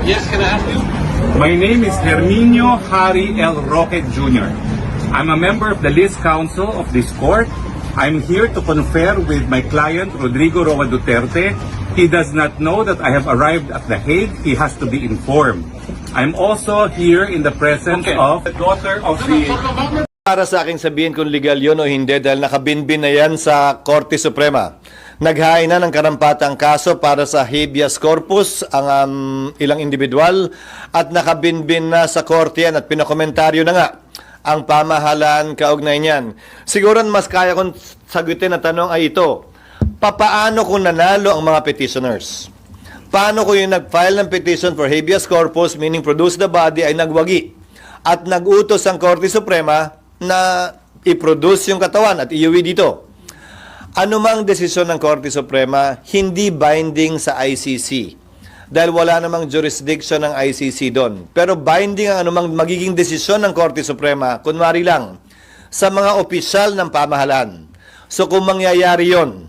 Yes, can I help you? My name is Herminio Harry L. Roque Jr. I'm a member of the List Council of this court. I'm here to confer with my client, Rodrigo Roa Duterte. He does not know that I have arrived at The Hague. He has to be informed. I'm also here in the presence of the daughter of the... Para sa aking sabihin kung legal yun o hindi dahil nakabinbin na yan sa Korte Suprema. Naghain na ng karampatang kaso para sa habeas corpus ang ilang individual at nakabinbin na sa korte yan at pinakomentaryo na nga ang pamahalaan kaugnay niyan. Siguro mas kaya kong sagutin na tanong ay ito, papaano kung nanalo ang mga petitioners? Paano kung yung nag-file ng petition for habeas corpus, meaning produce the body, ay nagwagi at nag-utos ang Korte Suprema na i-produce yung katawan at iuwi dito? Anumang desisyon ng Korte Suprema, hindi binding sa ICC. Dahil wala namang jurisdiction ng ICC doon. Pero binding ang anumang magiging desisyon ng Korte Suprema, kunwari lang, sa mga opisyal ng pamahalaan. So kung mangyayari yon,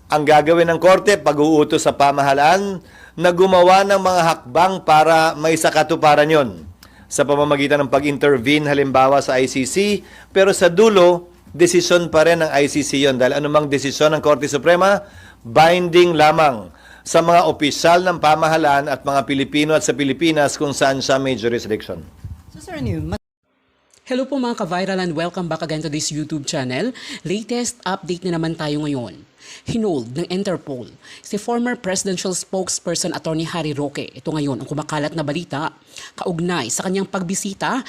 ang gagawin ng Korte, pag-uutos sa pamahalaan, na gumawa ng mga hakbang para may sakatuparan yon. Sa pamamagitan ng pag-intervene halimbawa sa ICC, pero sa dulo, desisyon pa rin ng ICC yon dahil anumang desisyon ng Korte Suprema, binding lamang sa mga opisyal ng pamahalaan at mga Pilipino at sa Pilipinas kung saan siya may jurisdiction. So, Sir Anu, Hello po mga ka-viral and welcome back again to this YouTube channel. Latest update na naman tayo ngayon. Hinold ng Interpol si former presidential spokesperson Attorney Harry Roque. Ito ngayon ang kumakalat na balita kaugnay sa kanyang pagbisita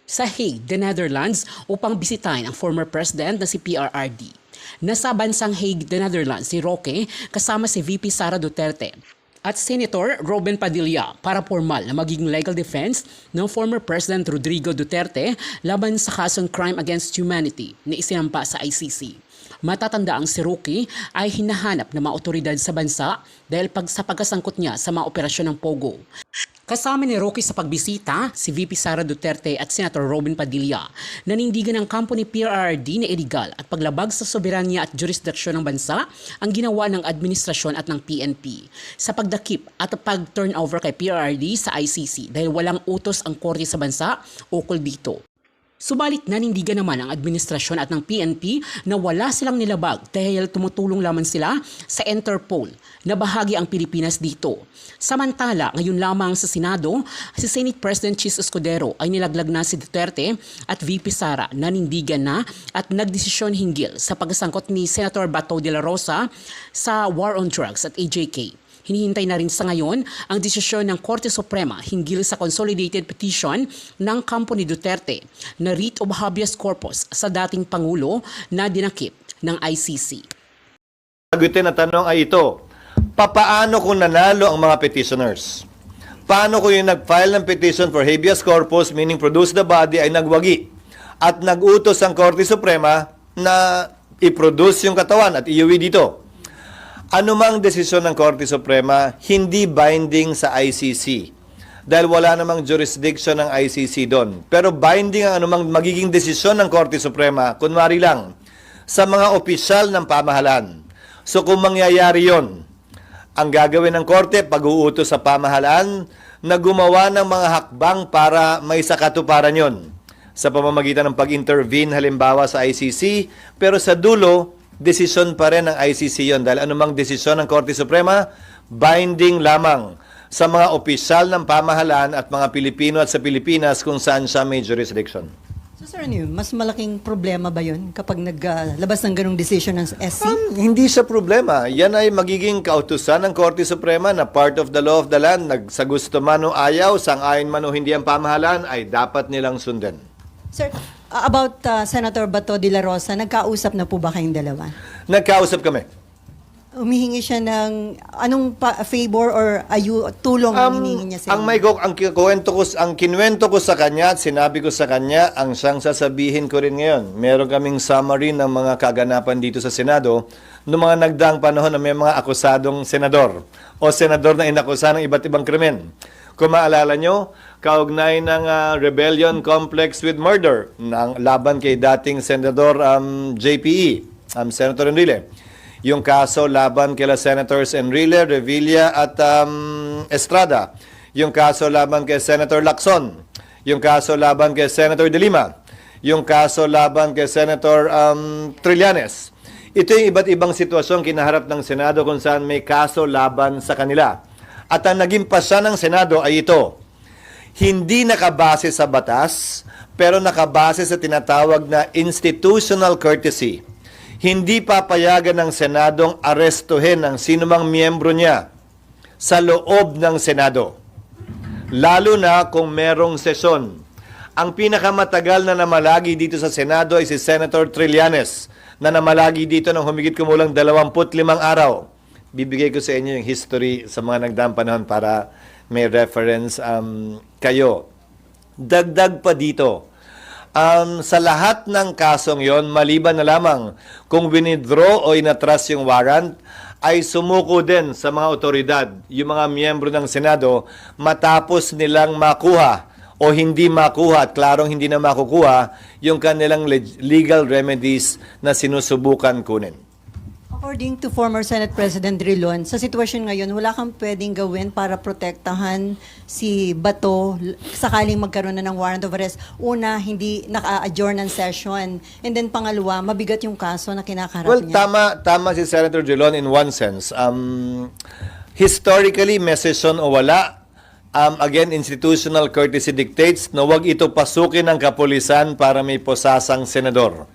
sa Hague, the Netherlands upang bisitahin ang former president na si PRRD. Nasa bansang Hague, the Netherlands si Roque kasama si VP Sara Duterte at Senator Robin Padilla para formal na magiging legal defense ng former President Rodrigo Duterte laban sa kasong crime against humanity na isinampa sa ICC. Matatandaang si Roque ay hinahanap ng mga otoridad sa bansa dahil sa pagkasangkot niya sa mga operasyon ng Pogo. Kasama ni Roque sa pagbisita si VP Sara Duterte at Senator Robin Padilla. Nanindigan ng kampo ni PRRD na illegal at paglabag sa soberanya at jurisdiksyon ng bansa ang ginawa ng administrasyon at ng PNP sa pagdakip at pag-turnover kay PRRD sa ICC dahil walang utos ang korte sa bansa ukol dito. Subalit nanindigan naman ang administrasyon at ng PNP na wala silang nilabag dahil tumutulong lamang sila sa Interpol na bahagi ang Pilipinas dito. Samantala, ngayon lamang sa Senado, si Senate President Chis Escudero ay nilaglag na si Duterte at VP Sara nanindigan na at nagdesisyon hinggil sa pagsangkot ni Senator Bato de la Rosa sa war on drugs at AJK. Hinihintay na rin sa ngayon ang desisyon ng Korte Suprema hinggil sa consolidated petition ng kampo ni Duterte na writ of habeas corpus sa dating Pangulo na dinakip ng ICC. Sagutin na tanong ay ito, papaano kung nanalo ang mga petitioners? Paano kung yung nag-file ng petition for habeas corpus, meaning produce the body, ay nagwagi at nag-utos ang Korte Suprema na i-produce yung katawan at iuwi dito? Anumang desisyon ng Korte Suprema, hindi binding sa ICC. Dahil wala namang jurisdiction ng ICC doon. Pero binding ang anumang magiging desisyon ng Korte Suprema, kunwari lang, sa mga opisyal ng pamahalaan. So kung mangyayari yon, ang gagawin ng Korte, pag-uutos sa pamahalaan, na gumawa ng mga hakbang para may sakatuparan yon. Sa pamamagitan ng pag-intervene halimbawa sa ICC, pero sa dulo, desisyon pa rin ng ICC yon dahil anumang desisyon ng Korte Suprema, binding lamang sa mga opisyal ng pamahalaan at mga Pilipino at sa Pilipinas kung saan siya may jurisdiction. So, Sir Anu, mas malaking problema ba yun kapag naglabas ng ganong decision ng SC? Hindi siya problema. Yan ay magiging kautusan ng Korte Suprema na part of the law of the land. Sa gusto man o ayaw, sang-ayon man o hindi ang pamahalaan, ay dapat nilang sundan. Sir, about Senator Bato de la Rosa, nagkausap na po ba kayong dalawa? Nagkausap kami. Humihingi siya ng anong favor or tulong ang hinihingi niya sa inyo? Ang kinuwento ko sa kanya at sinabi ko sa kanya, ang siyang sasabihin ko rin ngayon. Meron kaming summary ng mga kaganapan dito sa Senado noong mga nagdaang panahon na may mga akusadong senador o senador na inakusa ng iba't ibang krimen. Kung maalala nyo, kaugnay ng rebellion complex with murder ng laban kay dating Senador JPE, Senator Enrile. Yung kaso laban kila Senators Enrile, Revilla at Estrada. yung kaso laban kay Senator Lacson, yung kaso laban kay Senator De Lima, yung kaso laban kay Senator Trillanes. Ito yung iba't ibang sitwasyon kinaharap ng Senado kung saan may kaso laban sa kanila. At ang naging pasya ng Senado ay ito, hindi nakabase sa batas, pero nakabase sa tinatawag na institutional courtesy. Hindi papayagan ng Senadong arestuhin ang sinumang miyembro niya sa loob ng Senado. Lalo na kung merong sesyon. Ang pinakamatagal na namalagi dito sa Senado ay si Senator Trillanes na namalagi dito ng humigit kumulang 25 araw. Bibigay ko sa inyo yung history sa mga nagdaang panahon para may reference kayo. Dagdag pa dito, sa lahat ng kasong yon, maliban na lamang kung winidraw o inatras yung warrant, ay sumuko din sa mga otoridad, yung mga miyembro ng Senado, matapos nilang makuha o hindi makuha at klarong hindi na makukuha yung kanilang legal remedies na sinusubukan kunin. According to former Senate President Drilon, sa sitwasyon ngayon, wala kang pwedeng gawin para protektahan si Bato sakaling magkaroon na ng warrant of arrest. Una, hindi naka-adjourn ng session. And then pangalawa, mabigat yung kaso na kinakarap Well, niya. tama si Senator Drilon in one sense. Historically, may session o wala, again, institutional courtesy dictates na huwag ito pasukin ng kapulisan para may posasang senador.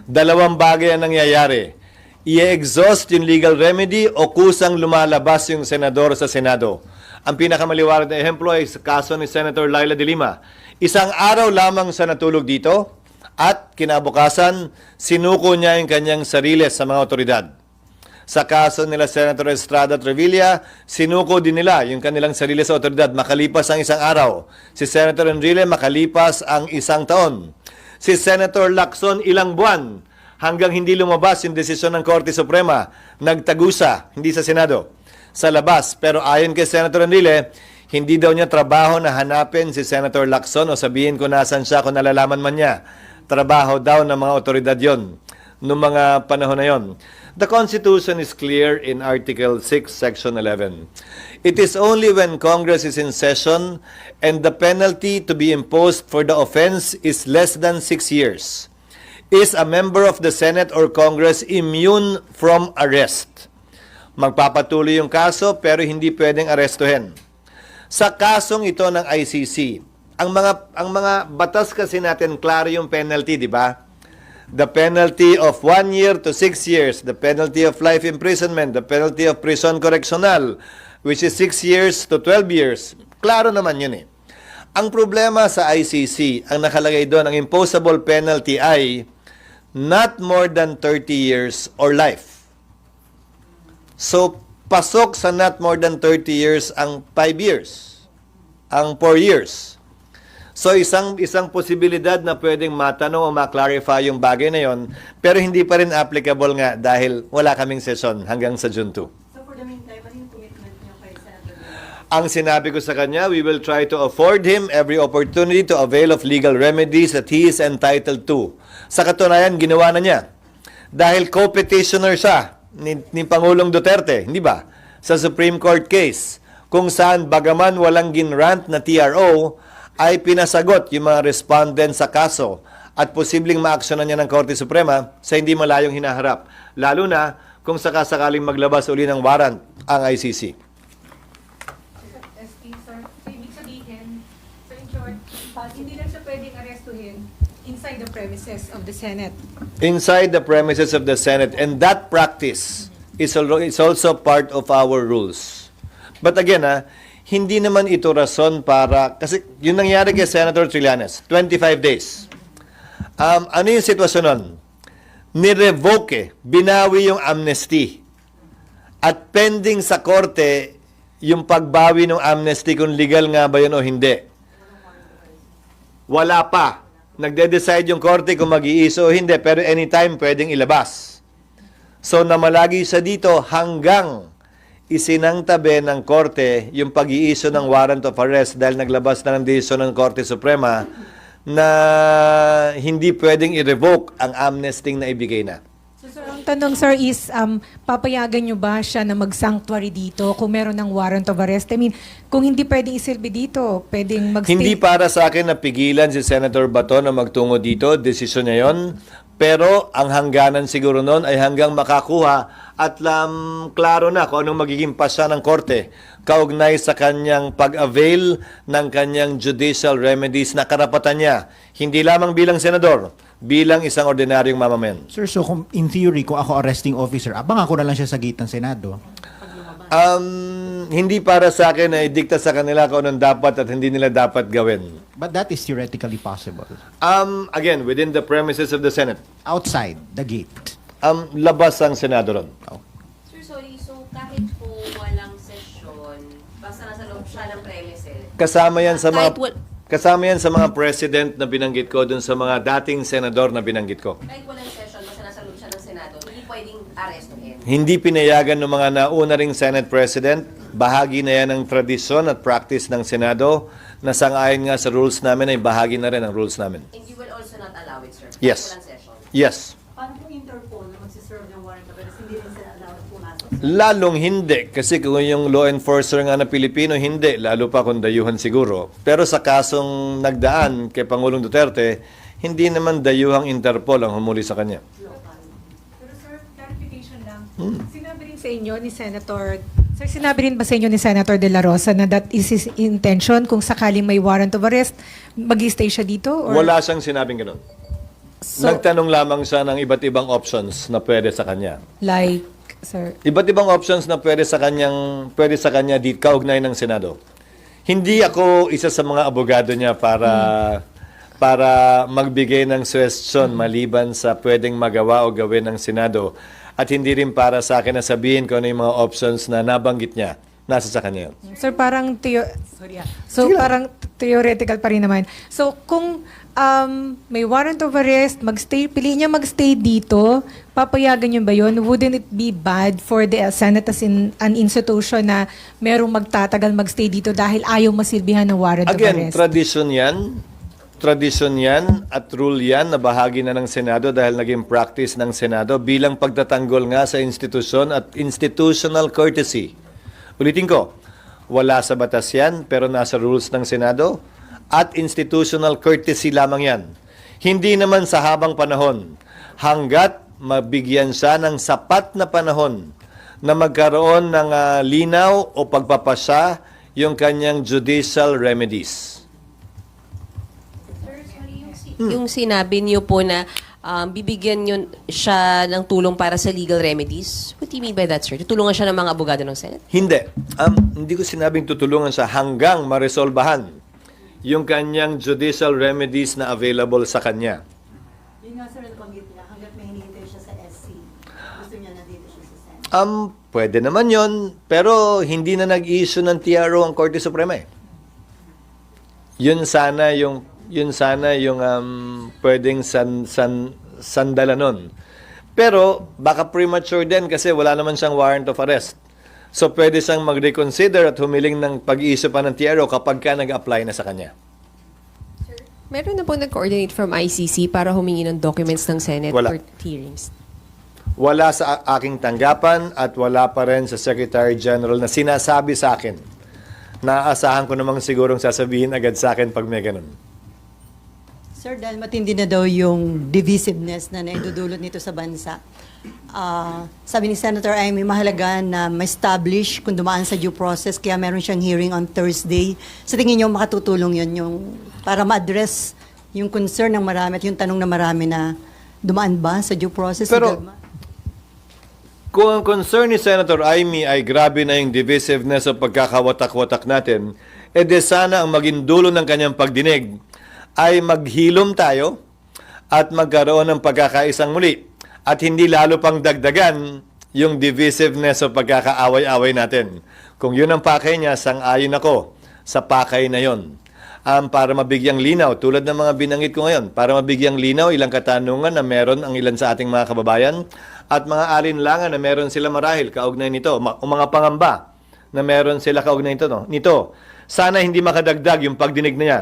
Dalawang bagay ang nangyayari. I-exhaust yung legal remedy o kusang lumalabas yung senador sa Senado. Ang pinakamaliwanag na ehemplo ay sa kaso ni Senator Laila de Lima. Isang araw lamang sa natulog dito at kinabukasan, sinuko niya yung kanyang sarili sa mga otoridad. Sa kaso nila Senator Estrada Trevilla, sinuko din nila yung kanilang sarili sa otoridad makalipas ang isang araw. Si Senator Enrile makalipas ang isang taon. Si Senator Lacson ilang buwan hanggang hindi lumabas yung desisyon ng Korte Suprema, nagtagusa, hindi sa Senado, sa labas. Pero ayon kay Senator Enrile, hindi daw niya trabaho na hanapin si Senator Lacson o sabihin ko nasan siya kung nalalaman man niya. Trabaho daw ng mga otoridad yon noong mga panahon na yon. The Constitution is clear in Article 6, Section 11. It is only when Congress is in session and the penalty to be imposed for the offense is less than 6 years. Is a member of the Senate or Congress immune from arrest? Magpapatuloy yung kaso pero hindi pwedeng arestuhin. Sa kasong ito ng ICC, ang mga batas kasi natin klaro yung penalty, di ba? The penalty of 1 year to 6 years, the penalty of life imprisonment, the penalty of prison correctional, which is 6 years to 12 years. Klaro naman yun eh. Ang problema sa ICC, ang nakalagay doon, ang imposable penalty ay not more than 30 years or life. So, pasok sa not more than 30 years ang 5 years, ang 4 years. So, isang posibilidad na pwedeng matanong o ma-clarify yung bagay na yon, pero hindi pa rin applicable nga dahil wala kaming session hanggang sa June 2. So for the meantime, ano yung commitment niyo kay Senator? Ang sinabi ko sa kanya, we will try to afford him every opportunity to avail of legal remedies that he is entitled to. Sa katunayan, ginawa na niya. Dahil co-petitioner siya ni Pangulong Duterte, hindi ba? Sa Supreme Court case, kung saan bagaman walang ginrant na TRO, ay pinasagot yung mga respondent sa kaso at posibleng maaksyonan niya ng Korte Suprema sa hindi malayong hinaharap. Lalo na kung sakasakaling maglabas uli ng warrant ang ICC. SP, sir. So, ibig sabihin, so in short, hindi lang siya pwedeng arestuhin inside the premises of the Senate. Inside the premises of the Senate, and that practice is also part of our rules. But again, hindi naman ito rason para, kasi yun nangyari kay Senator Trillanes, 25 days. Ano yung sitwasyon nun? Nirevoke, binawi yung amnesty. At pending sa korte, yung pagbawi ng amnesty kung legal nga ba yun o hindi. Wala pa. Nagde-decide yung korte kung mag-iiso o hindi, pero anytime pwedeng ilabas. So namalagi siya dito hanggang isinangtabi ng korte yung pag-iiso ng warrant of arrest dahil naglabas na ng desisyon ng Korte Suprema na hindi pwedeng i-revoke ang amnesty na ibigay na. So sir, ang tanong, sir, is papayagan nyo ba siya na mag-sanctuary dito kung meron ng warrant of arrest? I mean, kung hindi pwedeng isilbi dito, pwedeng mag-stay. Hindi para sa akin na pigilan si Senator Bato na magtungo dito, desisyon niya yun. Pero ang hangganan siguro noon ay hanggang makakuha at klaro na kung anong magiging pasya ng korte kaugnay sa kanyang pag-avail ng kanyang judicial remedies na karapatan niya. Hindi lamang bilang senador, bilang isang ordinaryong mamamayan. Sir, so in theory, kung ako arresting officer, abang ako na lang siya sa gate ng Senado. Hindi para sa akin na idikta sa kanila kung anong dapat at hindi nila dapat gawin. But that is theoretically possible. Again, within the premises of the Senate. Outside the gate. Labas ang Senado ron. Sir, sorry. So, kahit po walang session, basta nasa loob siya ng premises, Kasama yan sa mga Kahit wal- kasama yan sa mga president na binanggit ko dun sa mga dating senador na binanggit ko. kahit walang session, basta nasa loob siya ng Senado, hindi pwedeng arestuhin. Hindi pinayagan ng mga nauna ring Senate President. Bahagi na yan ng tradisyon at practice ng Senado na sang-ayon nga sa rules namin ay bahagi na rin ng rules namin. And you will also not allow it, sir? Yes. Walang session? Yes. Paano kung Interpol na magsiserve ng warrant of arrest, hindi rin sila allowed pumasok? Lalong hindi. Kasi kung yung law enforcer nga na Pilipino, hindi. Lalo pa kung dayuhan siguro. Pero sa kasong nagdaan kay Pangulong Duterte, hindi naman dayuhang Interpol ang humuli sa kanya. Pero sir, clarification lang. Sinabi rin sa inyo ni sinabi rin ba sa inyo ni Senator De La Rosa na that is his intention kung sakaling may warrant of arrest, mag-stay siya dito? Or? Wala siyang sinabing ganun. So, Nagtanong lamang siya ng iba't ibang options na pwede sa kanya. like, sir, Iba't ibang options na pwede sa kanya dito kaugnay ng Senado. Hindi ako isa sa mga abogado niya para magbigay ng suggestion maliban sa pwedeng magawa o gawin ng Senado. At hindi rin para sa akin na sabihin ko ano yung mga options na nabanggit niya. Nasa sa kanya yun. sir, parang parang theoretical pa rin naman. So, kung may warrant of arrest, pili niya magstay dito, papayagan niyo ba yun? Wouldn't it be bad for the Senate as in an institution na merong magtatagal magstay dito dahil ayaw masilbihan ng warrant of Again, arrest? tradisyon yan at rule yan na bahagi na ng Senado dahil naging practice ng Senado bilang pagtatanggol nga sa institusyon at institutional courtesy. Ulitin ko, wala sa batas yan pero nasa rules ng Senado at institutional courtesy lamang yan. Hindi naman sa habang panahon hanggat mabigyan siya ng sapat na panahon na magkaroon ng linaw o pagpapasya yung kanyang judicial remedies. Yung sinabi niyo po na bibigyan niyo siya ng tulong para sa legal remedies, what do you mean by that, sir? Tutulungan siya ng mga abogado ng Senate? Hindi. Hindi ko sinabing tutulungan siya hanggang maresolbahan yung kanyang judicial remedies na available sa kanya. Yun nga sir, nabanggit niya, hanggat may hinihintay siya sa SC, gusto niya nandito siya sa Senate. Pwede naman yon, pero hindi na nag-issue ng TRO ang Korte Suprema eh. Yun sana yung pwedeng sandalan nun. Pero baka premature din kasi wala naman siyang warrant of arrest. So pwede siyang mag-reconsider at humiling ng pag-iissue pa ng TRO kapag ka nag-apply na sa kanya. Meron na po nag-coordinate from ICC para humingi ng documents ng Senate Wala. for hearings. Wala sa aking tanggapan at wala pa rin sa Secretary General na sinasabi sa akin. Naaasahan ko namang sigurong sasabihin agad sa akin pag may ganun. Sir, dahil matindi na daw yung divisiveness na naidudulot nito sa bansa, sabi ni Senator Amy, mahalaga na ma-establish kung dumaan sa due process, kaya meron siyang hearing on Thursday. Sa tingin niyo, makatutulong yun yung, para ma-address yung concern ng marami at yung tanong na marami na dumaan ba sa due process? Pero, kung ang concern ni Senator Amy ay grabe na yung divisiveness o pagkakawatak-watak natin, de sana ang maging dulo ng kanyang pagdinig ay maghilom tayo at magkaroon ng pagkakaisang muli at hindi lalo pang dagdagan yung divisiveness o pagkakaaway-away natin. Kung yun ang pakay niya, sang-ayon ako sa pakay na yon. Para mabigyang linaw, tulad ng mga binanggit ko ngayon, para mabigyang linaw ilang katanungan na meron ang ilan sa ating mga kababayan at mga alinlangan na meron sila marahil kaugnay nito, o mga pangamba na meron sila kaugnay nito. Sana hindi makadagdag yung pagdinig na niya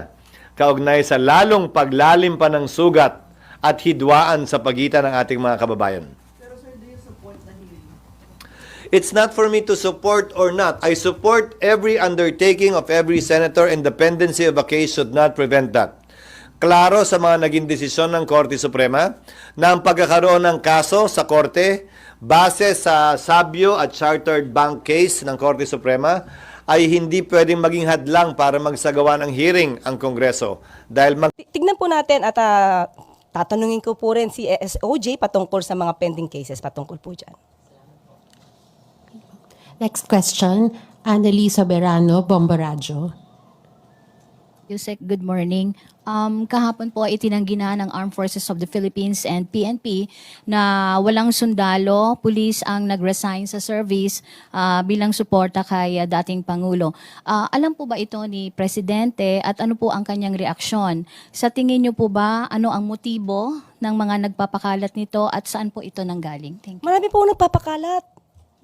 kaugnay sa lalong paglalim pa ng sugat at hidwaan sa pagitan ng ating mga kababayan. Pero sir, do you It's not for me to support or not. I support every undertaking of every senator, and dependency of a case should not prevent that. Klaro sa mga naging desisyon ng Korte Suprema na ang pagkakaroon ng kaso sa Korte base sa Sabio at Chartered Bank case ng Korte Suprema ay hindi pwedeng maging hadlang para magsagawa ng hearing ang Kongreso. Dahil Tignan po natin at tatanungin ko po rin si SOJ patungkol sa mga pending cases patungkol po dyan. Next question, Annalisa Berano, Bomboradio. Yusek, good morning. Kahapon po itinanggi na ng Armed Forces of the Philippines and PNP na walang sundalo, pulis ang nag-resign sa service bilang suporta kay dating Pangulo. Alam po ba ito ni Presidente at ano po ang kanyang reaksyon? Sa tingin niyo po ba ano ang motibo ng mga nagpapakalat nito at saan po ito nanggaling? Thank you. Marami po nagpapakalat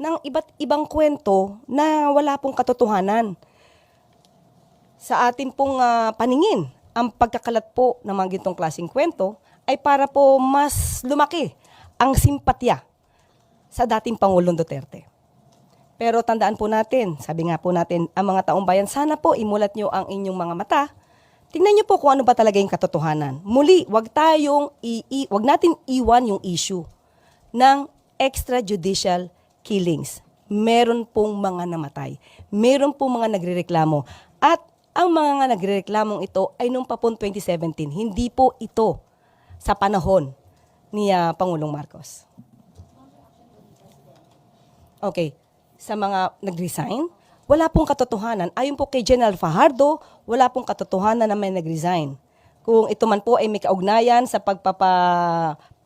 ng iba't ibang kwento na wala pong katotohanan. Sa atin pong paningin, ang pagkakalat po ng mga gintong klaseng kwento ay para po mas lumaki ang simpatya sa dating Pangulong Duterte. Pero tandaan po natin, sabi nga po natin, ang mga taong bayan, sana po imulat nyo ang inyong mga mata. Tingnan nyo po kung ano ba talaga yung katotohanan. Muli, wag natin iwan yung issue ng extrajudicial killings. Meron pong mga namatay. Meron pong mga nagrereklamo. At ang mga nagrereklamong ito ay noong pa po 2017. Hindi po ito sa panahon ni Pangulong Marcos. Okay. Sa mga nag-resign, wala pong katotohanan. Ayon po kay General Fajardo, wala pong katotohanan na may nag-resign. Kung ito man po ay may kaugnayan sa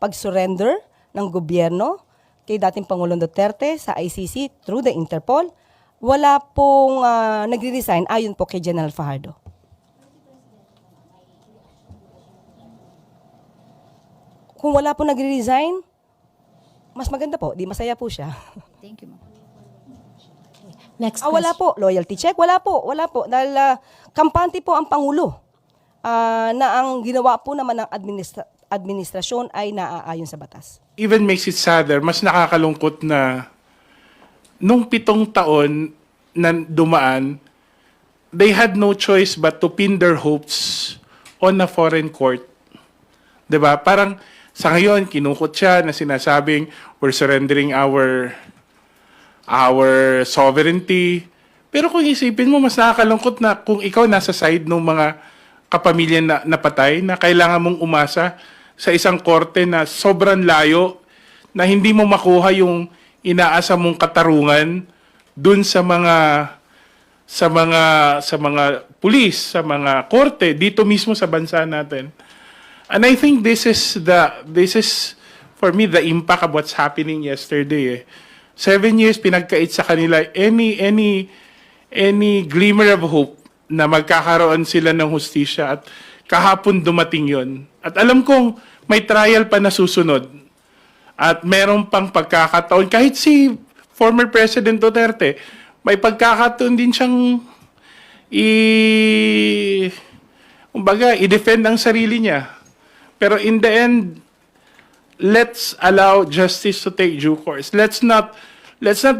pag-surrender ng gobyerno kay dating Pangulong Duterte sa ICC through the Interpol, wala pong nagre-resign ayon po kay General Fajardo. Kung wala po nagre-resign, mas maganda po, di masaya po siya. Thank you, ma'am. Next Wala question. po, loyalty check, wala po. Dahil kampante po ang Pangulo na ang ginawa po naman ng administrasyon ay naaayon sa batas. Even makes it sadder, mas nakakalungkot na nung 7 taon na dumaan, they had no choice but to pin their hopes on a foreign court. 'Di ba? Parang sa ngayon, kinukot siya na sinasabing we're surrendering our sovereignty. Pero kung isipin mo, mas nakakalungkot na kung ikaw nasa side ng mga kapamilya na napatay, na kailangan mong umasa sa isang korte na sobrang layo, na hindi mo makuha yung inaasa mong katarungan dun sa mga pulis, sa mga korte dito mismo sa bansa natin. And I think this is for me the impact of what's happening yesterday. 7 years pinagkait sa kanila any glimmer of hope na magkakaroon sila ng hustisya, at kahapon dumating yon. At alam kong may trial pa na susunod. At meron pang pagkakataon, kahit si former President Duterte, may pagkakataon din siyang i-defend ang sarili niya. Pero in the end, let's allow justice to take due course. Let's not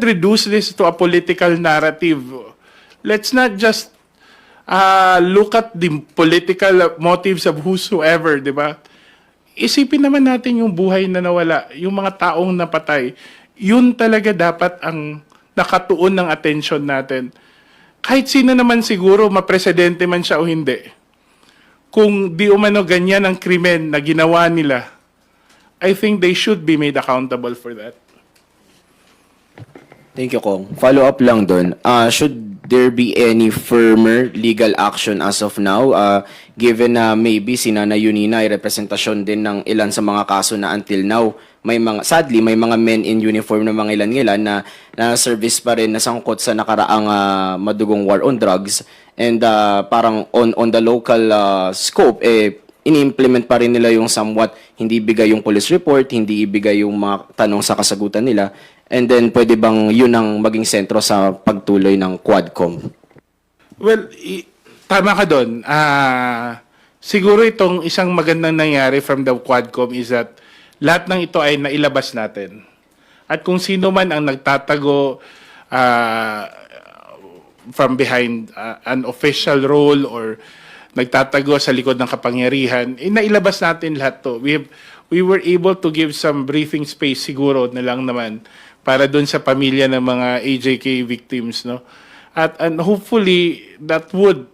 reduce this to a political narrative. Let's not just look at the political motives of whosoever, di ba? Isipin naman natin yung buhay na nawala, yung mga taong napatay. Yun talaga dapat ang nakatuon ng atensyon natin. Kahit sino naman siguro, mapresidente man siya o hindi, kung di umano ganyan ang krimen na ginawa nila, I think they should be made accountable for that. Thank you, Kong. Follow up lang doon. Should there be any firmer legal action as of now, given na maybe si Nana Yunina ay representasyon din ng ilan sa mga kaso na until now, sadly, may mga men in uniform na mga ilan na service pa rin nasangkot sa nakaraang madugong war on drugs, and parang on the local scope, ini-implement pa rin nila yung somewhat hindi bigay yung police report, hindi ibigay yung mga tanong sa kasagutan nila. And then, pwede bang yun ang maging sentro sa pagtuloy ng Quadcom? Well, tama ka doon. Siguro itong isang magandang nangyari from the Quadcom is that lahat ng ito ay nailabas natin. At kung sino man ang nagtatago from behind an official role or nagtatago sa likod ng kapangyarihan, nailabas natin lahat to. We were able to give some breathing space siguro na lang naman para doon sa pamilya ng mga AJK victims, no? And hopefully that would,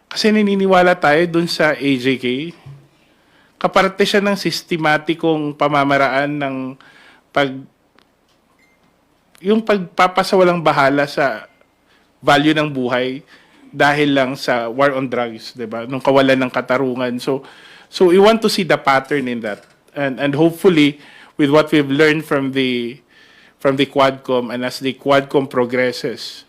kasi naniniwala tayo doon sa AJK, kaparte siya ng sistematikong pamamaraan ng yung pagpapasawalang bahala sa value ng buhay dahil lang sa war on drugs, 'di ba? Nung kawalan ng katarungan. So we want to see the pattern in that. And hopefully with what we've learned from the Quadcom, and as the Quadcom progresses,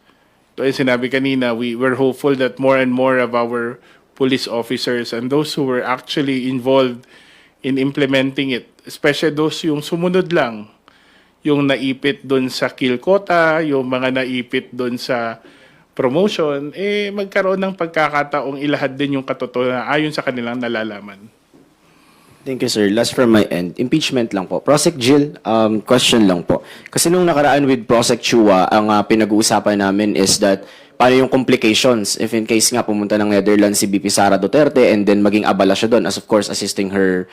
ito yung sinabi kanina, we're hopeful that more and more of our police officers and those who were actually involved in implementing it, especially those yung sumunod lang, yung naipit doon sa kill quota, yung mga naipit doon sa promotion, magkaroon ng pagkakataong ilahad din yung katotohanan ayon sa kanilang nalalaman. Thank you, sir. Last from my end, impeachment lang po. Prosec Jill, question lang po. Kasi nung nakaraan with Prosec Chua, ang pinag-uusapan namin is that paano yung complications if in case nga pumunta ng Netherlands si BP Sara Duterte and then maging abala siya doon as of course assisting her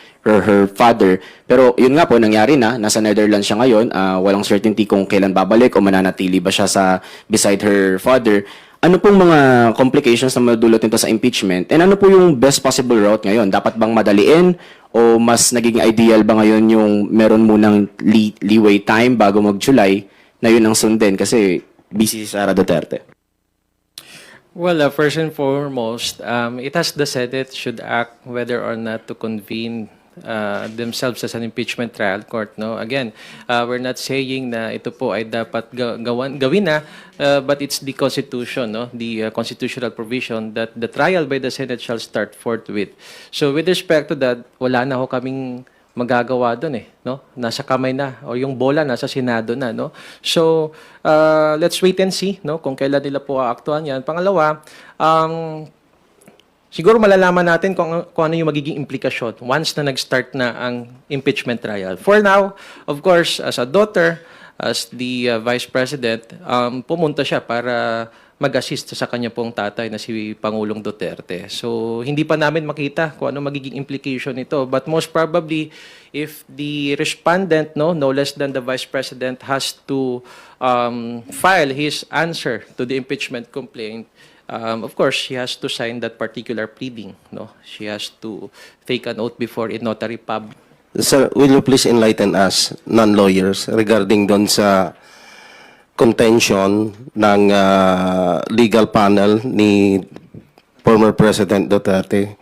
father. Pero yun nga po, nangyari na. Nasa Netherlands siya ngayon. Walang certainty kung kailan babalik o mananatili ba siya beside her father. Ano pong mga complications na madulot nito sa impeachment? And ano po yung best possible route ngayon? Dapat bang madaliin? O mas naging ideal ba ngayon yung meron munang leeway time bago mag-July na yun ang sundin? Kasi busy si Sara Duterte. Well, first and foremost, it has the Senate should act whether or not to convene themselves as an impeachment trial court. No, again, we're not saying na ito po ay dapat gawin na, but it's the Constitution, no, the constitutional provision that the trial by the Senate shall start forthwith. So, with respect to that, wala na ho kaming magagawa doon no? Nasa kamay na o yung bola nasa Senado na, no? So, let's wait and see, no, kung kailan nila po aaktuhan 'yan. Pangalawa, siguro malalaman natin kung ano yung magiging implikasyon once na nag-start na ang impeachment trial. For now, of course, as a daughter, as the Vice President, pumunta siya para mag-assist sa kanya pong tatay na si Pangulong Duterte. So, hindi pa namin makita kung ano magiging implication nito. But most probably, if the respondent, no less than the Vice President, has to file his answer to the impeachment complaint, of course, she has to sign that particular pleading. No, she has to take an oath before a notary public. Sir, will you please enlighten us, non-lawyers, regarding doon sa contention ng legal panel ni former President Duterte?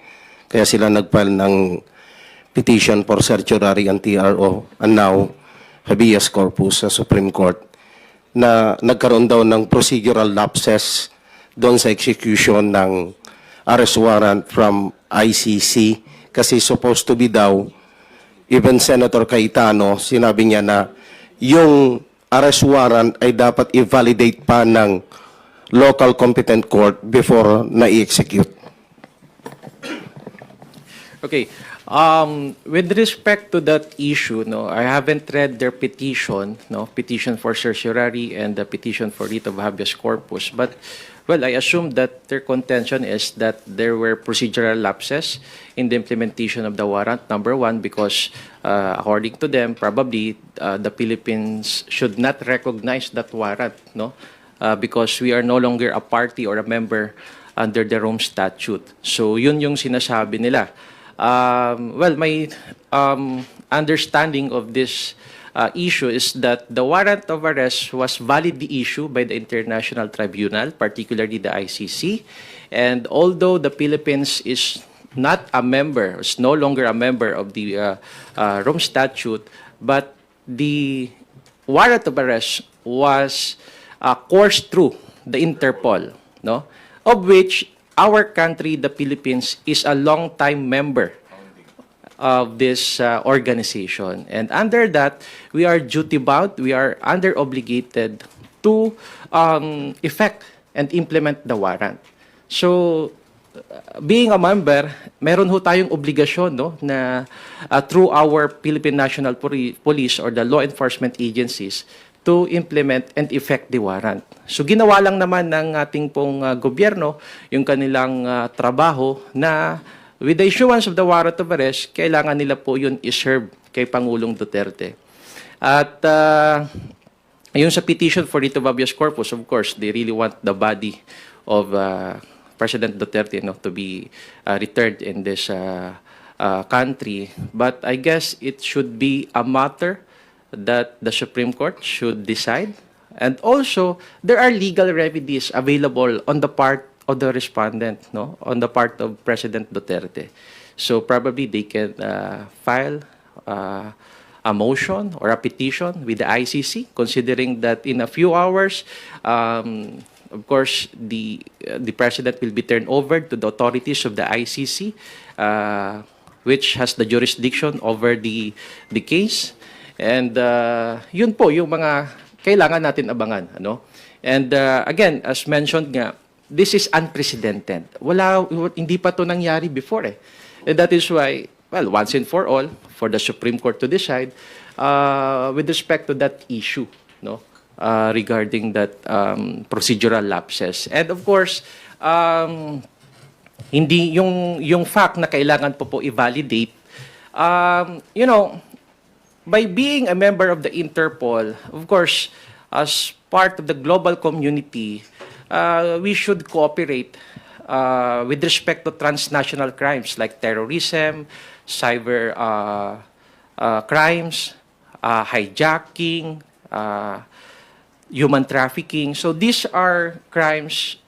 Kaya sila nag-file ng petition for certiorari and TRO and now habeas corpus sa Supreme Court na nagkaroon daw ng procedural lapses doon sa execution ng arrest warrant from ICC kasi supposed to be daw, even Senator Cayetano, sinabi niya na yung arrest warrant ay dapat i-validate pa ng local competent court before na-i-execute. Okay. With respect to that issue, no, I haven't read their petition, no, petition for certiorari and the petition for writ of habeas corpus, but well, I assume that their contention is that there were procedural lapses in the implementation of the warrant, number one, because according to them, probably the Philippines should not recognize that warrant, no, because we are no longer a party or a member under the Rome Statute. So, yun yung sinasabi nila. Well, my understanding of this issue is that the warrant of arrest was validly issued by the International Tribunal, particularly the ICC. And although the Philippines is not a member, is no longer a member of the Rome Statute, but the warrant of arrest was coursed through the Interpol, no, of which our country, the Philippines, is a long-time member of this organization. And under that, we are duty-bound, we are under-obligated to effect and implement the warrant. So, being a member, meron ho tayong obligasyon, no, na through our Philippine National Police or the law enforcement agencies to implement and effect the warrant. So ginawa lang naman ng ating pong gobyerno yung kanilang trabaho na with the issuance of the warrant of arrest, kailangan nila po yun i-serve kay Pangulong Duterte. At yung sa petition for writ of habeas corpus, of course, they really want the body of President Duterte, to be returned in this country. But I guess it should be a matter that the Supreme Court should decide. And also, there are legal remedies available on the part of the respondent, on the part of President Duterte. So probably they can file a motion or a petition with the ICC, considering that in a few hours, of course, the president will be turned over to the authorities of the ICC, which has the jurisdiction over the case. And yun po yung mga kailangan natin abangan. And again, as mentioned nga, this is unprecedented. Hindi pa to nangyari before eh. And that is why, well, once and for all, for the Supreme Court to decide with respect to that issue, regarding that procedural lapses. And of course, hindi yung fact na kailangan po i-validate, by being a member of the Interpol, of course, as part of the global community, we should cooperate with respect to transnational crimes like terrorism, cyber crimes, hijacking, human trafficking. So these are crimes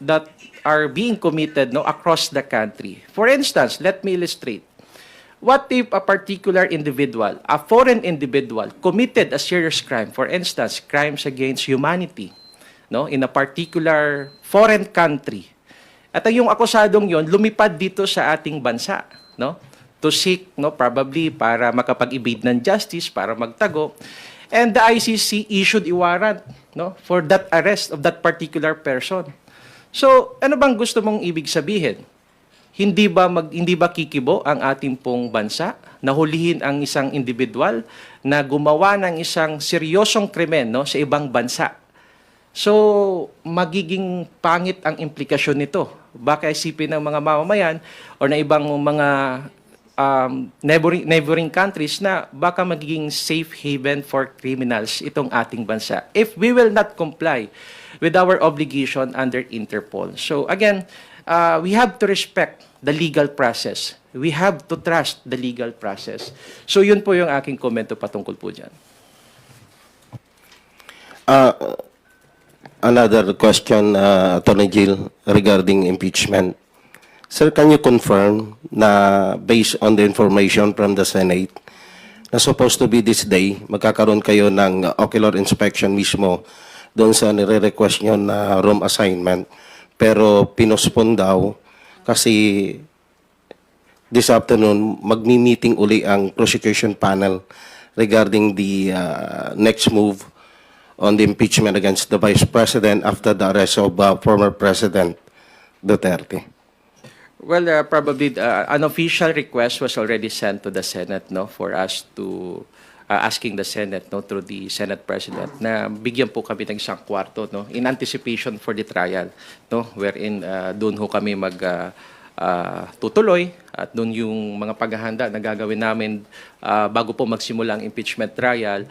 that are being committed across the country. For instance, let me illustrate. What if a particular individual, a foreign individual, committed a serious crime, for instance, crimes against humanity, in a particular foreign country, at yung akusadong yon lumipad dito sa ating bansa, to seek, probably para makapag-evade ng justice, para magtago, and the ICC issued a warrant, for that arrest of that particular person. So, ano bang gusto mong ibig sabihin? Hindi ba kikibo ang ating pong bansa na hulihin ang isang individual na gumawa ng isang seryosong krimen sa ibang bansa? So, magiging pangit ang implikasyon nito. Baka isipin ng mga mamamayan o na ibang mga neighboring countries na baka magiging safe haven for criminals itong ating bansa if we will not comply with our obligation under Interpol. So again, we have to respect the legal process. We have to trust the legal process. So yun po yung aking komento patungkol po dyan. Another question, Attorney Jill, regarding impeachment. Sir, can you confirm na based on the information from the Senate, na supposed to be this day, magkakaroon kayo ng ocular inspection mismo doon sa nire-request nyo na room assignment, pero pinospone daw kasi this afternoon magmi-meeting uli ang prosecution panel regarding the next move on the impeachment against the Vice President after the arrest of former President Duterte. Well, probably an official request was already sent to the Senate, for us to asking the Senate, through the Senate President, na bigyan po kami ng isang kwarto, in anticipation for the trial, wherein doon ho kami tutuloy at doon yung mga paghahanda na gagawin namin bago po magsimula ang impeachment trial.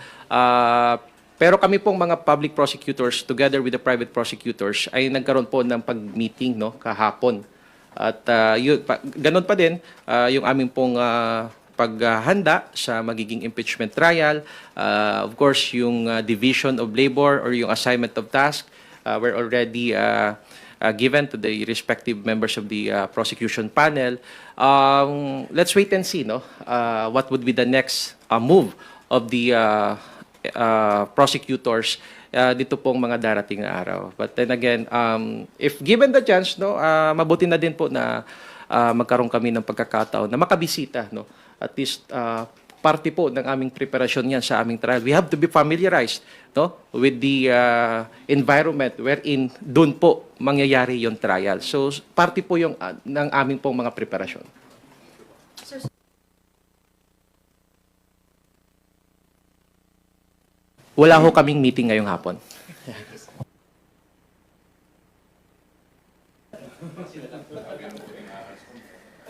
Pero kami pong mga public prosecutors, together with the private prosecutors, ay nagkaroon po ng pag-meeting kahapon. At ganun pa din yung aming pong paghahanda sa magiging impeachment trial. Of course, yung division of labor or yung assignment of task were already given to the respective members of the prosecution panel. Let's wait and see what would be the next move of the prosecutors dito pong mga darating na araw. But then again, if given the chance, mabuti na din po na magkaroon kami ng pagkakataon na makabisita, at least parte po ng aming preparasyon yan sa aming trial. We have to be familiarized, no, with the environment wherein doon po mangyayari yung trial. So parte po yung ng aming pong mga preparasyon. Wala ho kaming meeting ngayong hapon.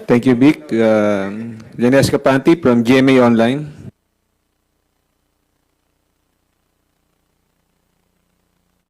Thank you, Vic. Lenes Capanti from GMA Online.